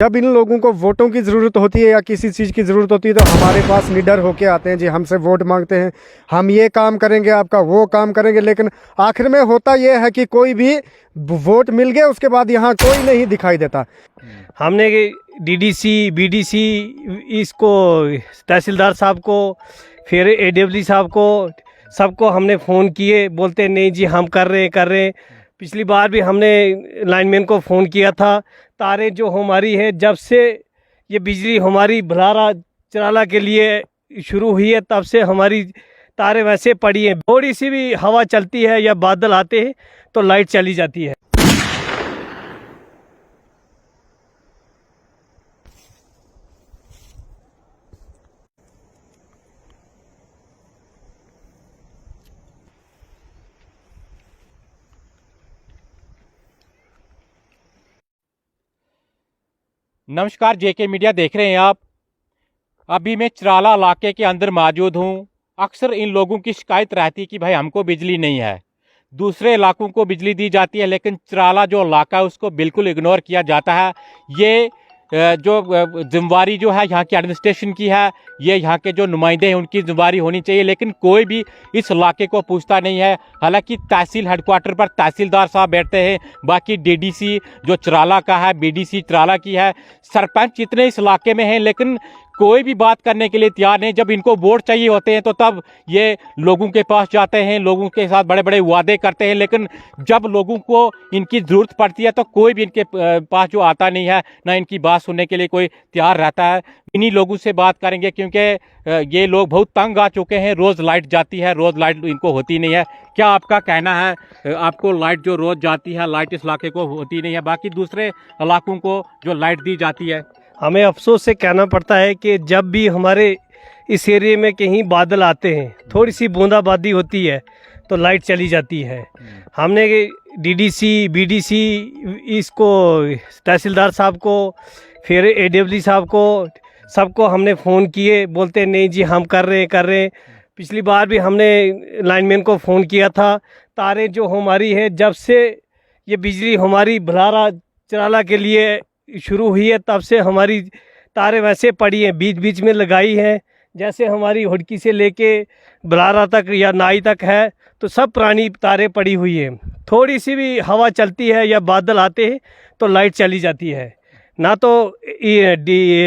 जब इन लोगों को वोटों की ज़रूरत होती है या किसी चीज़ की ज़रूरत होती है तो हमारे पास निडर होके आते हैं जी, हमसे वोट मांगते हैं, हम ये काम करेंगे, आपका वो काम करेंगे। लेकिन आखिर में होता ये है कि कोई भी वोट मिल गया उसके बाद यहाँ कोई नहीं दिखाई देता। हमने डीडीसी बीडीसी इसको तहसीलदार साहब को फिर एडब्ल्यू साहब को सबको हमने फ़ोन किए, बोलते नहीं जी हम कर रहे हैं। पिछली बार भी हमने लाइनमैन को फ़ोन किया था। तारें जो हमारी है जब से ये बिजली हमारी भलारा चराला के लिए शुरू हुई है तब से हमारी तारें वैसे पड़ी हैं। थोड़ी सी भी हवा चलती है या बादल आते हैं तो लाइट चली जाती है। नमस्कार, जेके मीडिया देख रहे हैं आप। अभी मैं चराला इलाके के अंदर मौजूद हूं। अक्सर इन लोगों की शिकायत रहती है कि भाई हमको बिजली नहीं है। दूसरे इलाकों को बिजली दी जाती है लेकिन चराला जो इलाका है उसको बिल्कुल इग्नोर किया जाता है। ये जो जिम्मेवारी जो है यहाँ की एडमिनिस्ट्रेशन की है, ये यहाँ के जो नुमाइंदे हैं उनकी जिम्मेवारी होनी चाहिए, लेकिन कोई भी इस इलाके को पूछता नहीं है। हालांकि तहसील हेडक्वार्टर पर तहसीलदार साहब बैठते हैं, बाकी डीडीसी जो चराला का है, बीडीसी चराला की है, सरपंच इतने इस इलाके में हैं लेकिन कोई भी बात करने के लिए तैयार नहीं। जब इनको वोट चाहिए होते हैं तो तब ये लोगों के पास जाते हैं, लोगों के साथ बड़े बड़े वादे करते हैं, लेकिन जब लोगों को इनकी ज़रूरत पड़ती है तो कोई भी इनके पास जो आता नहीं है, ना इनकी बात सुनने के लिए कोई तैयार रहता है। इन्हीं लोगों से बात करेंगे क्योंकि ये लोग बहुत तंग आ चुके हैं। रोज़ लाइट जाती है, रोज़ लाइट इनको होती नहीं है। क्या आपका कहना है? आपको लाइट जो रोज़ जाती है, लाइट इस इलाके को होती नहीं है, बाकी दूसरे इलाकों को जो लाइट दी जाती है? हमें अफसोस से कहना पड़ता है कि जब भी हमारे इस एरिए में कहीं बादल आते हैं, थोड़ी सी बूंदाबांदी होती है तो लाइट चली जाती है। हमने डीडीसी बीडीसी इसको तहसीलदार साहब को फिर एडब्ल्यू साहब को सबको हमने फ़ोन किए, बोलते नहीं जी हम कर रहे हैं। पिछली बार भी हमने लाइनमैन को फ़ोन किया था। तारें जो हमारी है जब से ये बिजली हमारी भलारा चराला के लिए शुरू हुई है तब से हमारी तारें वैसे पड़ी हैं, बीच बीच में लगाई हैं। जैसे हमारी हुडकी से लेके बलारा तक या नाई तक है तो सब पुरानी तारें पड़ी हुई हैं। थोड़ी सी भी हवा चलती है या बादल आते हैं तो लाइट चली जाती है। ना तो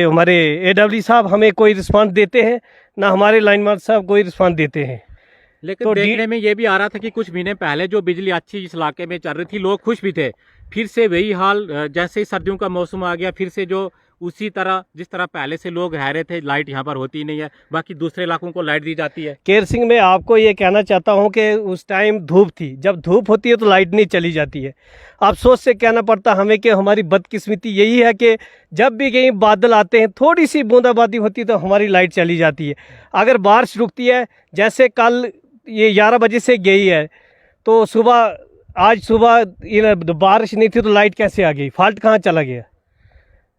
हमारे एडब्ल्यू साहब हमें कोई रिस्पांस देते हैं, ना हमारे लाइनमैन साहब कोई रिस्पांस देते हैं। लेकिन तो देखने में ये भी आ रहा था कि कुछ महीने पहले जो बिजली अच्छी इस इलाके में चल रही थी, लोग खुश भी थे। फिर से वही हाल, जैसे ही सर्दियों का मौसम आ गया फिर से जो उसी तरह जिस तरह पहले से लोग रह रहे थे, लाइट यहाँ पर होती नहीं है, बाकी दूसरे इलाकों को लाइट दी जाती है। केर सिंह, मैं आपको ये कहना चाहता हूँ कि उस टाइम धूप थी, जब धूप होती है तो लाइट नहीं चली जाती है। अफसोस से कहना पड़ता हमें कि हमारी बदकिस्मती यही है कि जब भी कहीं बादल आते हैं, थोड़ी सी बूंदाबांदी होती है तो हमारी लाइट चली जाती है। अगर बारिश रुकती है, जैसे कल ये 11 बजे से गई है तो आज सुबह बारिश नहीं थी तो लाइट कैसे आ गई? फॉल्ट कहाँ चला गया?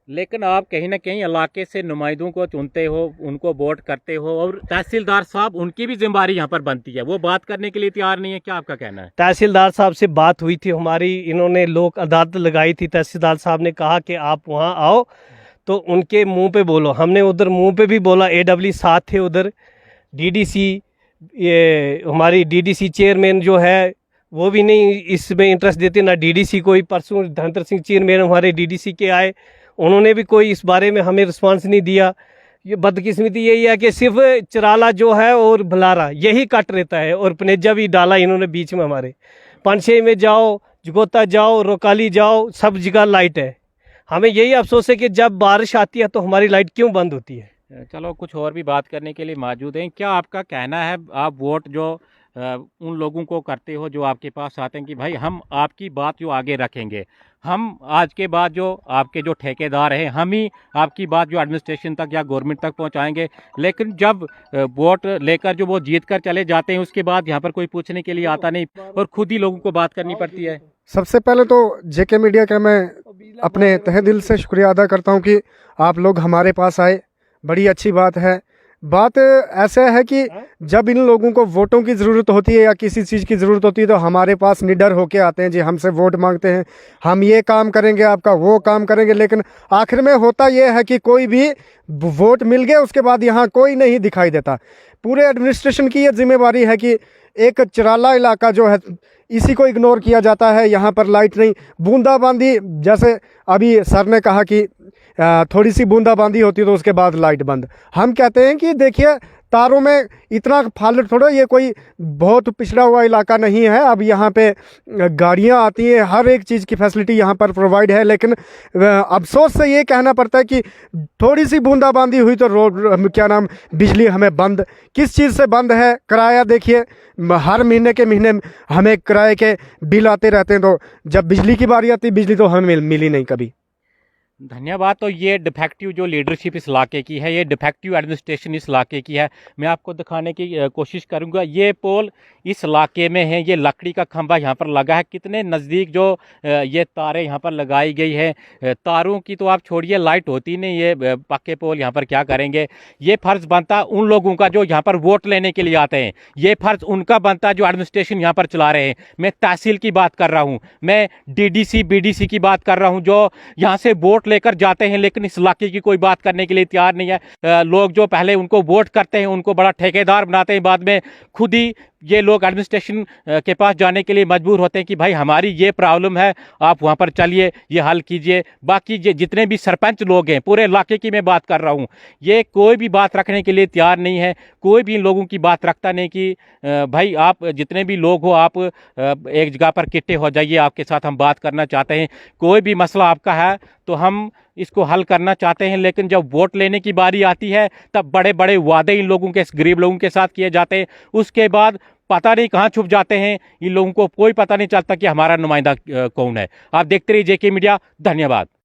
लेकिन आप कहीं ना कहीं इलाके से नुमाइंदों को चुनते हो, उनको वोट करते हो, और तहसीलदार साहब उनकी भी जिम्मेदारी यहाँ पर बनती है, वो बात करने के लिए तैयार नहीं है। क्या आपका कहना है? तहसीलदार साहब से बात हुई थी हमारी, इन्होंने लोक अदालत लगाई थी। तहसीलदार साहब ने कहा कि आप वहाँ आओ तो उनके मुँह पे बोलो। हमने उधर मुँह पे भी बोला, एडब्ल्यू साथ थे उधर, डीडीसी, ये हमारी डीडीसी चेयरमैन जो है वो भी नहीं इसमें इंटरेस्ट देते, ना डीडीसी कोई। परसों धनतर सिंह चेयरमैन हमारे डीडीसी के आए, उन्होंने भी कोई इस बारे में हमें रिस्पांस नहीं दिया। ये बदकिस्मती यही है कि सिर्फ चराला जो है और भलारा यही कट रहता है, और पनेजा भी डाला इन्होंने बीच में। हमारे पानछे में जाओ, जगोता जाओ, रोकाली जाओ, सब जगह लाइट है। हमें यही अफसोस है कि जब बारिश आती है तो हमारी लाइट क्यों बंद होती है। चलो, कुछ और भी बात करने के लिए मौजूद हैं। क्या आपका कहना है, आप वोट जो उन लोगों को करते हो जो आपके पास आते हैं कि भाई हम आपकी बात जो आगे रखेंगे, हम आज के बाद जो आपके जो ठेकेदार हैं हम ही आपकी बात जो एडमिनिस्ट्रेशन तक या गवर्नमेंट तक पहुंचाएंगे, लेकिन जब वोट लेकर जो वो जीत कर चले जाते हैं उसके बाद यहाँ पर कोई पूछने के लिए आता नहीं और खुद ही लोगों को बात करनी पड़ती है? सबसे पहले तो जेके मीडिया का मैं अपने तहे दिल से शुक्रिया अदा करता हूँ कि आप लोग हमारे पास आए, बड़ी अच्छी बात है। बात ऐसा है कि जब इन लोगों को वोटों की ज़रूरत होती है या किसी चीज़ की ज़रूरत होती है तो हमारे पास निडर होके आते हैं जी, हमसे वोट मांगते हैं, हम ये काम करेंगे, आपका वो काम करेंगे, लेकिन आखिर में होता ये है कि कोई भी वोट मिल गया उसके बाद यहाँ कोई नहीं दिखाई देता। पूरे एडमिनिस्ट्रेशन की ये जिम्मेवारी है कि एक चिराला इलाका जो है इसी को इग्नोर किया जाता है। यहाँ पर लाइट नहीं, बूंदाबांदी, जैसे अभी सर ने कहा कि थोड़ी सी बूंदाबांदी होती है तो उसके बाद लाइट बंद। हम कहते हैं कि देखिए तारों में इतना फाल्ट थोड़ा, ये कोई बहुत पिछड़ा हुआ इलाका नहीं है। अब यहाँ पे गाड़ियाँ आती हैं, हर एक चीज़ की फैसिलिटी यहाँ पर प्रोवाइड है, लेकिन अफसोस से ये कहना पड़ता है कि थोड़ी सी बूंदाबांदी हुई तो रोड क्या नाम बिजली हमें बंद। किस चीज़ से बंद है? किराया देखिए, हर महीने के महीने हमें किराए के बिल आते रहते हैं, तो जब बिजली की बारी आती बिजली तो हमें मिली नहीं कभी। धन्यवाद। तो ये डिफेक्टिव जो लीडरशिप इस इलाके की है, ये डिफेक्टिव एडमिनिस्ट्रेशन इस इलाके की है। मैं आपको दिखाने की कोशिश करूंगा। ये पोल इस इलाके में है, ये लकड़ी का खंभा यहाँ पर लगा है। कितने नज़दीक जो ये तारें यहाँ पर लगाई गई है, तारों की तो आप छोड़िए, लाइट होती नहीं, ये पक्के पोल यहाँ पर क्या करेंगे। ये फ़र्ज़ बनता उन लोगों का जो यहाँ पर वोट लेने के लिए आते हैं, ये फ़र्ज़ उनका बनता जो एडमिनिस्ट्रेशन यहाँ पर चला रहे हैं। मैं तहसील की बात कर रहा हूँ, मैं DDC BDC की बात कर रहा हूँ, जो यहाँ से वोट लेकर जाते हैं लेकिन इस इलाके की कोई बात करने के लिए तैयार नहीं है। लोग जो पहले उनको वोट करते हैं उनको बड़ा ठेकेदार बनाते हैं, बाद में खुद ही ये लोग एडमिनिस्ट्रेशन के पास जाने के लिए मजबूर होते हैं कि भाई हमारी ये प्रॉब्लम है, आप वहाँ पर चलिए, ये हल कीजिए। बाकी ये जितने भी सरपंच लोग हैं पूरे इलाके की मैं बात कर रहा हूँ, ये कोई भी बात रखने के लिए तैयार नहीं है। कोई भी इन लोगों की बात रखता नहीं कि भाई आप जितने भी लोग हो आप एक जगह पर इकट्ठे हो जाइए, आपके साथ हम बात करना चाहते हैं। कोई भी मसला आपका है तो हम इसको हल करना चाहते हैं, लेकिन जब वोट लेने की बारी आती है तब बड़े बड़े वादे इन लोगों के, गरीब लोगों के साथ किए जाते हैं। उसके बाद पता नहीं कहाँ छुप जाते हैं। इन लोगों को कोई पता नहीं चलता कि हमारा नुमाइंदा कौन है। आप देखते रहिए JK मीडिया। धन्यवाद।